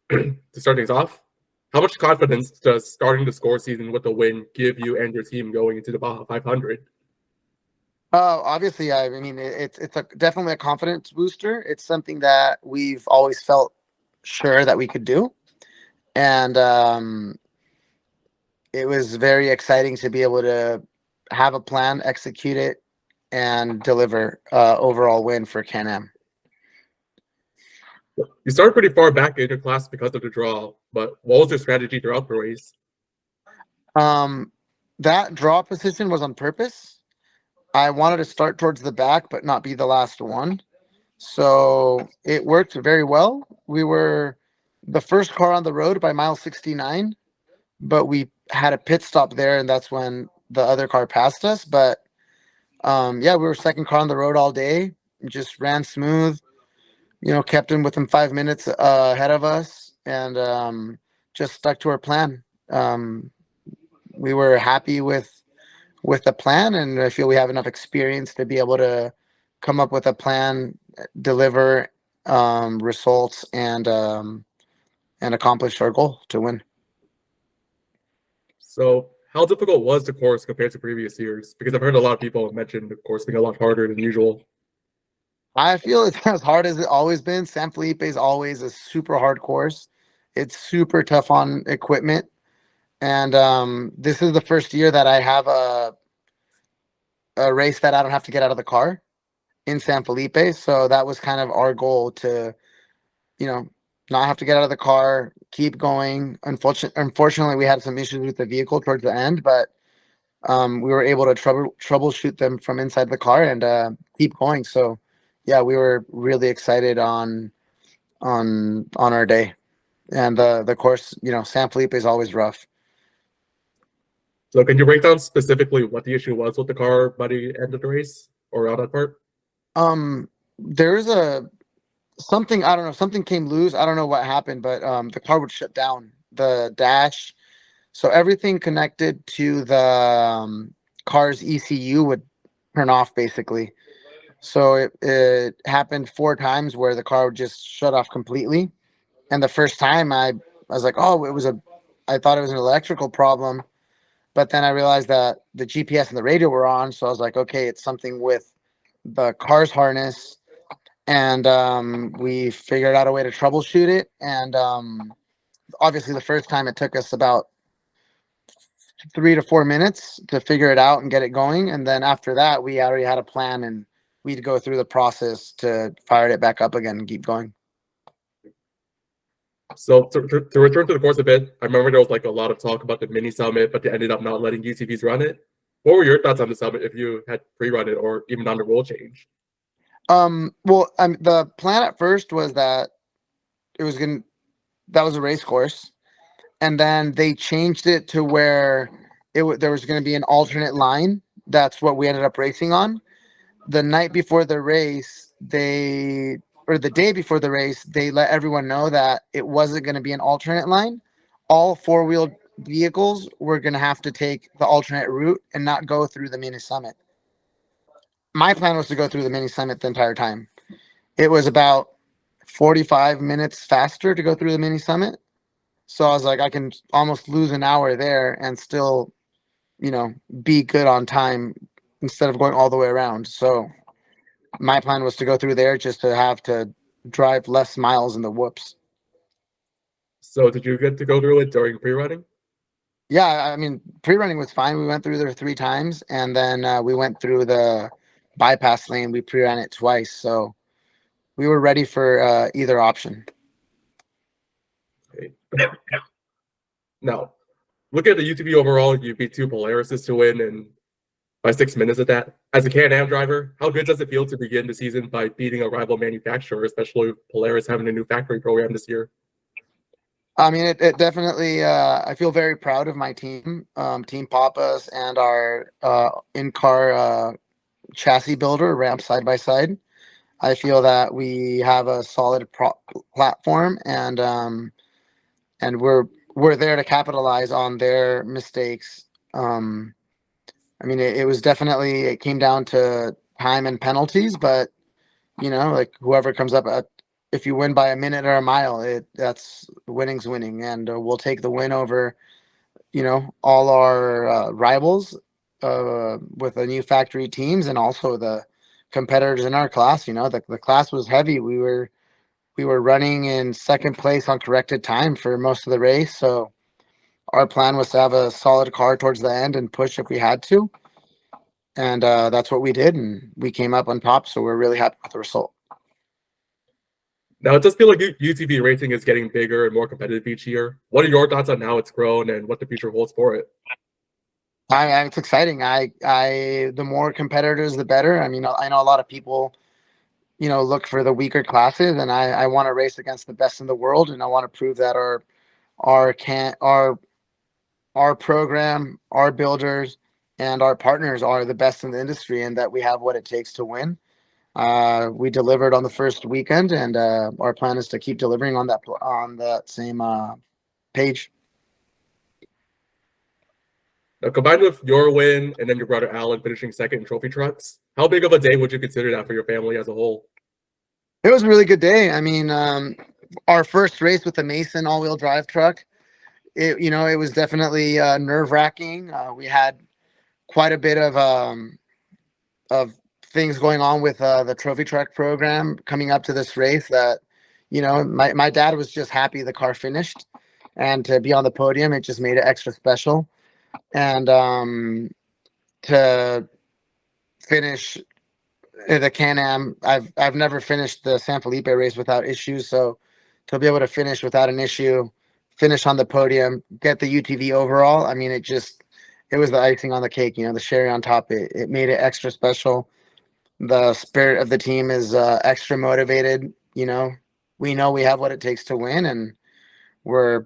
to start things off, how much confidence does starting the score season with a win give you and your team going into the Baja 500? Obviously, I mean it's definitely a confidence booster. It's something that we've always felt sure that we could do, and it was very exciting to be able to have a plan, execute it, and deliver overall win for Can-Am. You started pretty far back in your class because of the draw, but what was your strategy throughout the race? Um, that draw position was on purpose. I wanted to start towards the back, but not be the last one. So it worked very well. We were the first car on the road by mile 69, but we had a pit stop there, and that's when the other car passed us. But yeah, we were second car on the road all day. Just ran smooth. Kept him within 5 minutes ahead of us, and just stuck to our plan. We were happy with the plan, and I feel we have enough experience to be able to come up with a plan, deliver results, and accomplish our goal to win. So, how difficult was the course compared to previous years? Because I've heard a lot of people mention the course being a lot harder than usual. I feel it's as hard as it always been. San Felipe is always a super hard course. It's super tough on equipment, and this is the first year that I have a race that I don't have to get out of the car in San Felipe. So that was kind of our goal to, you know, not have to get out of the car, keep going. Unfortunately, we had some issues with the vehicle towards the end, but we were able to troubleshoot them from inside the car and keep going. So yeah, we were really excited on our day. And the course, San Felipe is always rough. So, can you break down specifically what the issue was with the car by the end of the race or around that part? There's something, I don't know, something came loose. I don't know what happened, but the car would shut down the dash. So everything connected to the car's ECU would turn off basically. So it happened 4 times where the car would just shut off completely. And the first time I was like, oh, I thought it was an electrical problem. But then I realized that the GPS and the radio were on. So I was like, okay, it's something with the car's harness. And we figured out a way to troubleshoot it. And obviously, the first time it took us about 3 to 4 minutes to figure it out and get it going. And then after that, we already had a plan, and we'd go through the process to fire it back up again and keep going. So, to return to the course a bit, I remember there was like a lot of talk about the mini summit, but they ended up not letting UTVs run it. What were your thoughts on the summit if you had pre-run it or even on the rule change? Well, the plan at first was that that was a race course, and then they changed it to where there was going to be an alternate line. That's what we ended up racing on. The night before the race, or the day before the race, they let everyone know that it wasn't going to be an alternate line. All four-wheel vehicles were going to have to take the alternate route and not go through the mini summit. My plan was to go through the mini summit the entire time. It was about 45 minutes faster to go through the mini summit. So I was like, I can almost lose an hour there and still, be good on time instead of going all the way around. So my plan was to go through there just to have to drive less miles in the whoops. So, did you get to go through it during pre-running? Yeah, I mean, pre-running was fine. We went through there 3 times, and then we went through the bypass lane. We pre-ran it twice, so we were ready for either option. Okay. Now, looking at the UTV overall, you beat 2 Polarises to win, and by 6 minutes at that. As a Can-Am driver, how good does it feel to begin the season by beating a rival manufacturer, especially Polaris having a new factory program this year? I mean, it definitely, I feel very proud of my team, Team Papas, and our in-car chassis builder, Ramp Side by Side. I feel that we have a solid platform, and we're there to capitalize on their mistakes. I mean, it came down to time and penalties, but like whoever comes up if you win by a minute or a mile, that's winning's winning, and we'll take the win over all our rivals with the new factory teams and also the competitors in our class. The class was heavy. We were running in second place on corrected time for most of the race, so our plan was to have a solid car towards the end and push if we had to, and that's what we did, and we came up on top. So we're really happy with the result. Now, it does feel like UTV racing is getting bigger and more competitive each year. What are your thoughts on how it's grown and what the future holds for it? It's exciting. The more competitors, the better. I mean, I know a lot of people, look for the weaker classes, and I want to race against the best in the world, and I want to prove that our program, our builders, and our partners are the best in the industry, and that we have what it takes to win. We delivered on the first weekend, and our plan is to keep delivering on that same page. Now, combined with your win and then your brother Alan finishing second in trophy trucks, how big of a day would you consider that for your family as a whole? It was a really good day. I mean, our first race with the Mason all-wheel drive truck, it was definitely nerve-wracking. We had quite a bit of things going on with the trophy truck program coming up to this race that, my dad was just happy the car finished, and to be on the podium, it just made it extra special. And to finish the Can-Am, I've never finished the San Felipe race without issues, so to be able to finish without an issue, finish on the podium, get the UTV overall, I mean, it was the icing on the cake, the cherry on top. It made it extra special. The spirit of the team is extra motivated. We know we have what it takes to win, and we're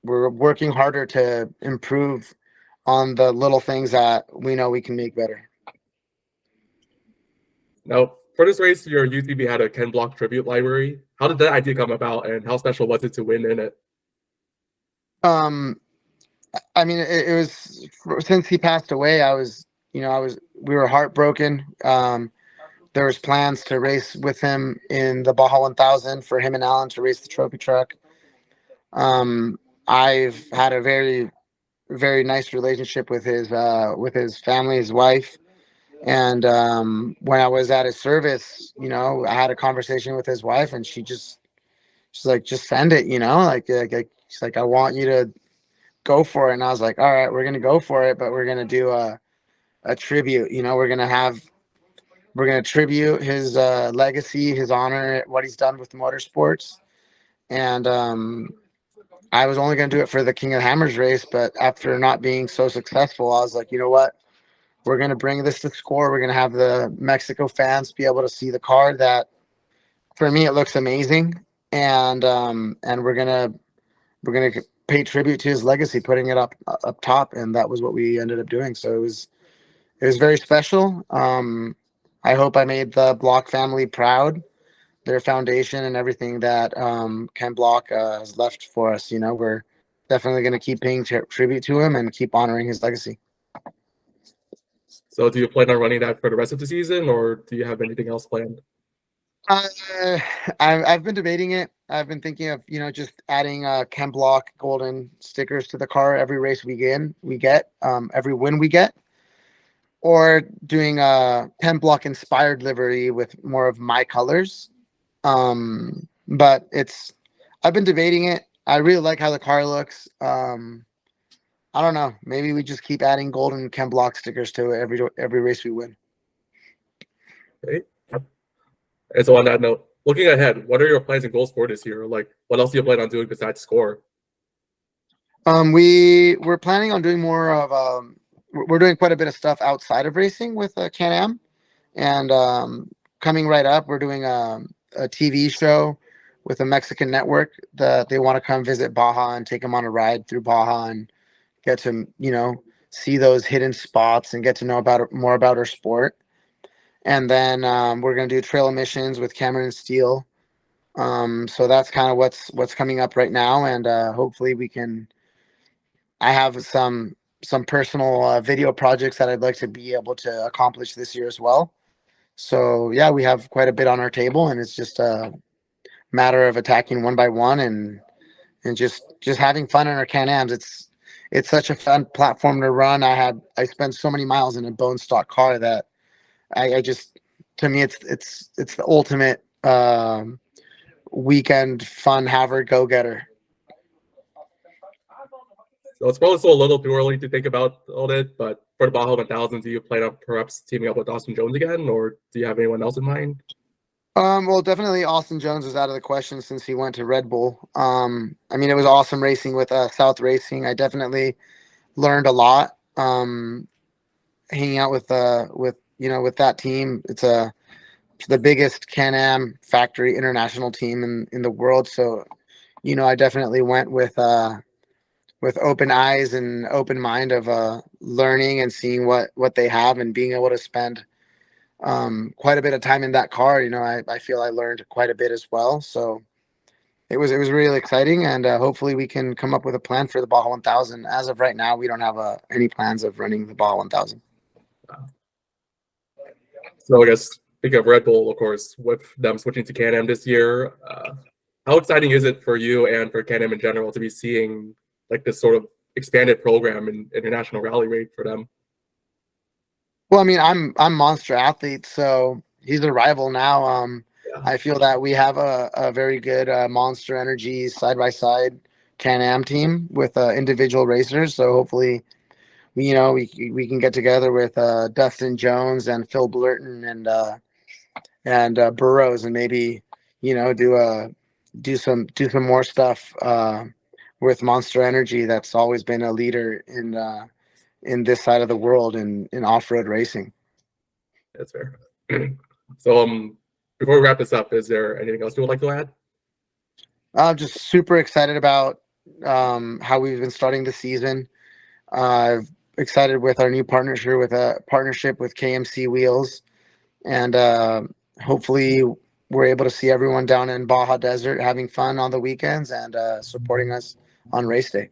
working harder to improve on the little things that we know we can make better. Now, for this race, your UTV had a Ken Block tribute library. How did that idea come about, and how special was it to win in it? I mean, it was since he passed away. We were heartbroken. There was plans to race with him in the Baja 1000 for him and Alan to race the trophy truck. I've had a very, very nice relationship with his family, his wife. And when I was at his service, I had a conversation with his wife, and she's like, just send it, she's like, I want you to go for it. And I was like, all right, we're gonna go for it, but we're gonna do a tribute. We're gonna tribute his legacy, his honor, what he's done with motorsports. And I was only gonna do it for the King of the Hammers race, but after not being so successful, I was like, you know what? We're going to bring this to score. We're going to have the Mexico fans be able to see the car. That, for me, it looks amazing. And we're going to pay tribute to his legacy, putting it up top. And that was what we ended up doing. So it was very special. I hope I made the Block family proud, their foundation and everything that Ken Block has left for us. We're definitely going to keep paying tribute to him and keep honoring his legacy. So do you plan on running that for the rest of the season, or do you have anything else planned? I've been debating it. I've been thinking of, just adding Ken Block golden stickers to the car every race we get, every win we get, or doing a Ken Block inspired livery with more of my colors. But I've been debating it. I really like how the car looks. I don't know. Maybe we just keep adding golden Ken Block stickers to it every race we win. Okay. And so on that note, looking ahead, what are your plans and goals for this year? Like, what else do you plan on doing besides score? We're planning on doing more of we're doing quite a bit of stuff outside of racing with Can-Am, and coming right up, we're doing a TV show with a Mexican network that they want to come visit Baja and take them on a ride through Baja and get to, see those hidden spots and get to know more about our sport. And then we're going to do trail missions with Cameron and Steele. So that's kind of what's coming up right now. And hopefully I have some personal video projects that I'd like to be able to accomplish this year as well. So yeah, we have quite a bit on our table, and it's just a matter of attacking one by one and just having fun in our Can-Ams. It's such a fun platform to run. I spent so many miles in a bone stock car that I just, to me, it's the ultimate weekend fun haver go getter. So it's probably still a little too early to think about all that, but for the Baja 1000, do you plan on perhaps teaming up with Austin Jones again, or do you have anyone else in mind? Well, definitely Austin Jones is out of the question since he went to Red Bull. I mean, it was awesome racing with South Racing. I definitely learned a lot hanging out with that team. It's the biggest Can-Am factory international team in the world. So, I definitely went with open eyes and open mind of learning and seeing what they have and being able to spend quite a bit of time in that car. I feel I learned quite a bit as well. So it was really exciting, and hopefully we can come up with a plan for the Baja 1000. As of right now, we don't have any plans of running the Baja 1000. So I guess speaking of Red Bull, of course, with them switching to Can-Am this year, how exciting is it for you and for Can-Am in general to be seeing like this sort of expanded program in international rally rate for them? Well, I mean, I'm Monster Athlete, so he's a rival now. Yeah, I feel that we have a very good Monster Energy side by side Can-Am team with individual racers. So hopefully, we can get together with Dustin Jones and Phil Blurton and Burrows, and maybe do some more stuff with Monster Energy. That's always been a leader in this side of the world in off-road racing. that's fair. So before we wrap this up, is there anything else you would like to add? I'm just super excited about how we've been starting the season. Excited with our new partnership with KMC Wheels, and hopefully we're able to see everyone down in Baja Desert having fun on the weekends and supporting us on race day.